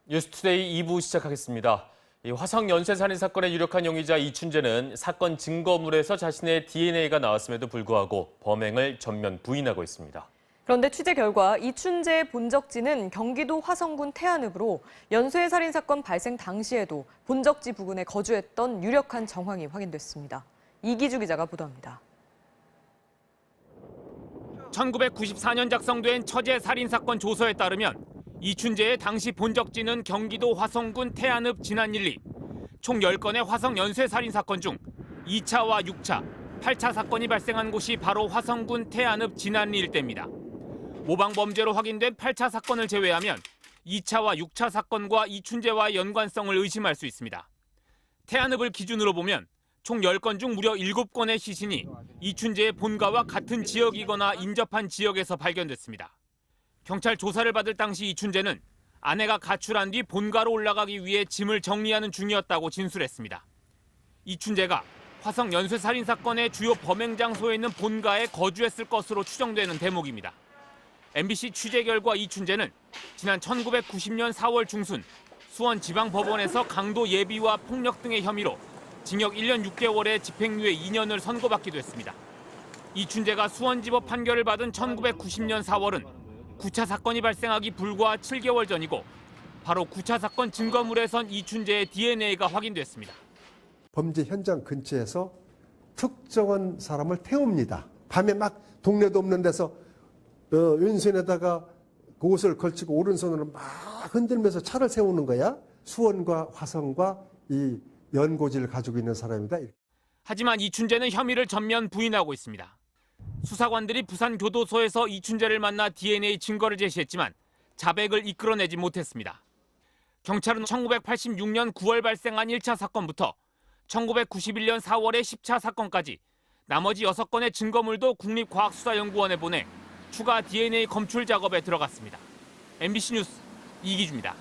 뉴스투데이 2부 시작하겠습니다. 화성 연쇄살인 사건의 유력한 용의자 이춘재는 사건 증거물에서 자신의 DNA가 나왔음에도 불구하고 범행을 전면 부인하고 있습니다. 그런데 취재 결과 이춘재의 본적지는 경기도 화성군 태안읍으로 연쇄살인 사건 발생 당시에도 본적지 부근에 거주했던 유력한 정황이 확인됐습니다. 이기주 기자가 보도합니다. 1994년 작성된 처제 살인사건 조서에 따르면 이춘재의 당시 본적지는 경기도 화성군 태안읍 진안일리. 총 10건의 화성 연쇄살인사건 중 2차와 6차, 8차 사건이 발생한 곳이 바로 화성군 태안읍 진안리 일대입니다. 모방범죄로 확인된 8차 사건을 제외하면 2차와 6차 사건과 이춘재와의 연관성을 의심할 수 있습니다. 태안읍을 기준으로 보면 총 10건 중 무려 7건의 시신이 이춘재의 본가와 같은 지역이거나 인접한 지역에서 발견됐습니다. 경찰 조사를 받을 당시 이춘재는 아내가 가출한 뒤 본가로 올라가기 위해 짐을 정리하는 중이었다고 진술했습니다. 이춘재가 화성 연쇄살인 사건의 주요 범행 장소에 있는 본가에 거주했을 것으로 추정되는 대목입니다. MBC 취재 결과 이춘재는 지난 1990년 4월 중순 수원지방법원에서 강도 예비와 폭력 등의 혐의로 징역 1년 6개월에 집행유예 2년을 선고받기도 했습니다. 이춘재가 수원지법 판결을 받은 1990년 4월은 9차 사건이 발생하기 불과 7개월 전이고 바로 9차 사건 증거물에선 이춘재의 DNA가 확인됐습니다. 범죄 현장 근처에서 특정한 사람을 태웁니다. 밤에 막 동네도 없는 데서 왼손에다가 그것을 걸치고 오른손으로 막 흔들면서 차를 세우는 거야. 수원과 화성과 이 연고지를 가지고 있는 사람이다. 하지만 이춘재는 혐의를 전면 부인하고 있습니다. 수사관들이 부산교도소에서 이춘재를 만나 DNA 증거를 제시했지만 자백을 이끌어내지 못했습니다. 경찰은 1986년 9월 발생한 1차 사건부터 1991년 4월의 10차 사건까지 나머지 6건의 증거물도 국립과학수사연구원에 보내 추가 DNA 검출 작업에 들어갔습니다. MBC 뉴스 이기주입니다.